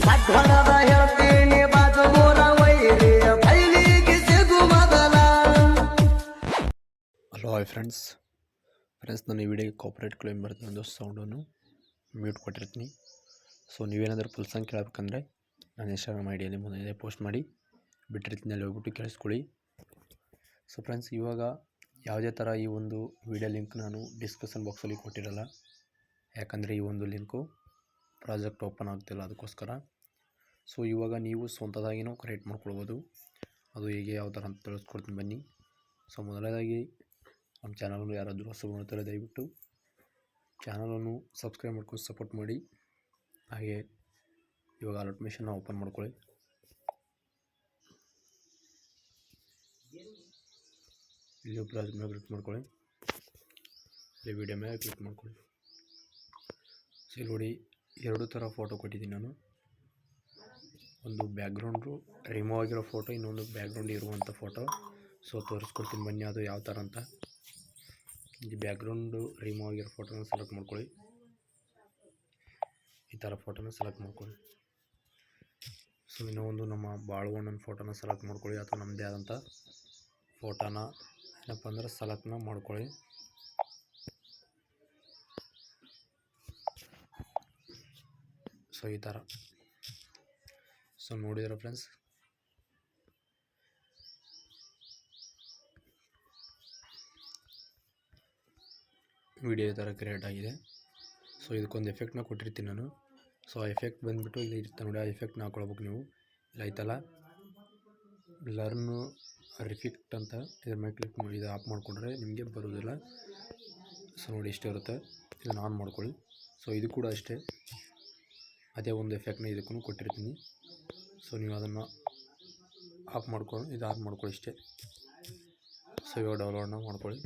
ಸಡ್ಡಣದ ಹೇಳ್ತೀನಿ ಬಾಜು ಮೂರ ವೈರಿ ಬೈಲಿಗೆ ಸಿಗು ಮೊದಲ. ಹಲೋ ಹಾಯ್ ಫ್ರೆಂಡ್ಸ್ ನಾನು ಈ ವಿಡಿಯೋಗೆ ಕಾಪರೇಟ್ ಕ್ಲೇಮ್ ಬರ್ತದೆ ಒಂದು ಸೌಂಡನ್ನು ಮ್ಯೂಟ್ ಕೊಟ್ಟಿರ್ತೀನಿ. ಸೊ ನೀವೇನಾದರೂ ಫುಲ್ ಸಾಂಗ್ ಕೇಳಬೇಕಂದ್ರೆ ನಾನು ಇನ್ಸ್ಟಾಗ್ರಾಮ್ ಐಡಿಯಲ್ಲಿ ಮುಂದೆ ಪೋಸ್ಟ್ ಮಾಡಿ ಬಿಟ್ಟಿರ್ತೀನಿ, ಅಲ್ಲಿ ಹೋಗ್ಬಿಟ್ಟು ಕೇಳಿಸ್ಕೊಳ್ಳಿ. ಸೊ ಫ್ರೆಂಡ್ಸ್, ಇವಾಗ ಯಾವುದೇ ಥರ ಈ ಒಂದು ವಿಡಿಯೋ ಲಿಂಕ್ ನಾನು ಡಿಸ್ಕ್ರಿಪ್ಷನ್ ಬಾಕ್ಸಲ್ಲಿ ಕೊಟ್ಟಿರಲ್ಲ, ಯಾಕಂದರೆ ಈ ಒಂದು ಲಿಂಕು ಪ್ರಾಜೆಕ್ಟ್ ಓಪನ್ ಆಗ್ತಿಲ್ಲ, ಅದಕ್ಕೋಸ್ಕರ. ಸೊ ಇವಾಗ ನೀವು ಸ್ವಂತದಾಗಿನೂ ಕ್ರಿಯೇಟ್ ಮಾಡ್ಕೊಳ್ಬೋದು. ಅದು ಹೇಗೆ ಯಾವ ಥರ ಅಂತ ತಿಳಿಸ್ಕೊಡ್ತೀನಿ ಬನ್ನಿ. ಸೊ ಮೊದಲನೇದಾಗಿ ನಮ್ಮ ಚಾನಲನ್ನು ಯಾರಾದರೂ ಹೊಸಬರು ನೋಡ್ತಾರೆ ದಯವಿಟ್ಟು ಚಾನಲನ್ನು ಸಬ್ಸ್ಕ್ರೈಬ್ ಮಾಡ್ಕೊಂಡು ಸಪೋರ್ಟ್ ಮಾಡಿ. ಹಾಗೆ ಇವಾಗ ಅಲರ್ಟ್ ಮಿಷನ್ನ ಓಪನ್ ಮಾಡ್ಕೊಳ್ಳಿ. ಇಲ್ಲಿ ಪ್ರಾಜೆಕ್ಟ್ ಮೇಲೆ ಕ್ಲಿಕ್ ಮಾಡ್ಕೊಳ್ಳಿ, ಇಲ್ಲಿ ವಿಡಿಯೋ ಮೇಲೆ ಕ್ಲಿಕ್ ಮಾಡ್ಕೊಳ್ಳಿ. ಸೊ ಇಲ್ಲಿ ನೋಡಿ, ಎರಡು ಥರ ಫೋಟೋ ಕೊಟ್ಟಿದ್ದೀನಿ ನಾನು. ಒಂದು ಬ್ಯಾಕ್ಗ್ರೌಂಡು ರಿಮೂವ್ ಆಗಿರೋ ಫೋಟೋ, ಇನ್ನೊಂದು ಬ್ಯಾಕ್ಗ್ರೌಂಡ್ ಇರುವಂಥ ಫೋಟೋ. ಸೊ ತೋರಿಸ್ಕೊಡ್ತೀನಿ ಬನ್ನಿ ಅದು ಯಾವ ಥರ ಅಂತ. ಈ ಬ್ಯಾಕ್ಗ್ರೌಂಡು ರಿಮೂವ್ ಆಗಿರೋ ಫೋಟೋನ ಸೆಲೆಕ್ಟ್ ಮಾಡ್ಕೊಳ್ಳಿ, ಈ ಥರ ಫೋಟೋನ ಸೆಲೆಕ್ಟ್ ಮಾಡ್ಕೊಳ್ಳಿ. ಸೊ ಇನ್ನೂ ಒಂದು ನಮ್ಮ ಬಾಳುವಣ್ಣನ ಫೋಟೋನ ಸೆಲೆಕ್ಟ್ ಮಾಡ್ಕೊಳ್ಳಿ, ಅಥವಾ ನಮ್ಮದೇ ಆದಂಥ ಫೋಟೋನ ಏನಪ್ಪ ಅಂದರೆ ಸೆಲೆಕ್ಟ್ನ ಮಾಡ್ಕೊಳ್ಳಿ. ಸೊ ಈ ಥರ. ಸೊ ನೋಡಿದ್ರೆ ಫ್ರೆಂಡ್ಸ್, ವಿಡಿಯೋ ಈ ಥರ ಕ್ರಿಯೇಟ್ ಆಗಿದೆ. ಸೊ ಇದಕ್ಕೊಂದು ಎಫೆಕ್ಟ್ನ ಕೊಟ್ಟಿರ್ತೀನಿ ನಾನು. ಸೊ ಆ ಎಫೆಕ್ಟ್ ಬಂದುಬಿಟ್ಟು ಇಲ್ಲಿ ಇರುತ್ತೆ ನೋಡಿ, ಆ ಎಫೆಕ್ಟ್ನ ಹಾಕೊಳ್ಬೇಕು ನೀವು. ಇಲ್ಲ ಐತಲ್ಲ ಬ್ಲರ್ನು ರಿಫಿಕ್ಟ್ ಅಂತ, ಇದ್ರ ಮೇಲೆ ಕ್ಲಿಕ್ ಮಾಡಿ ಇದು ಆಫ್ ಮಾಡಿಕೊಂಡ್ರೆ ನಿಮಗೆ ಬರೋದಿಲ್ಲ. ಸೊ ನೋಡಿ ಇಷ್ಟೇ ಇರುತ್ತೆ, ಇದನ್ನು ಆನ್ ಮಾಡ್ಕೊಳ್ಳಿ. ಸೊ ಇದು ಕೂಡ ಅಷ್ಟೇ, ಅದೇ ಒಂದು ಎಫೆಕ್ಟ್ನ ಇದಕ್ಕೂ ಕೊಟ್ಟಿರ್ತೀನಿ. ಸೊ ನೀವು ಅದನ್ನು ಆಫ್ ಮಾಡ್ಕೊಂಡು ಇದು ಆಫ್ ಮಾಡ್ಕೊಳ್ಳಿ ಇಷ್ಟೇ. ಸೊ ಇವಾಗ ಡೌನ್ಲೋಡ್ನ ಮಾಡ್ಕೊಳ್ಳಿ.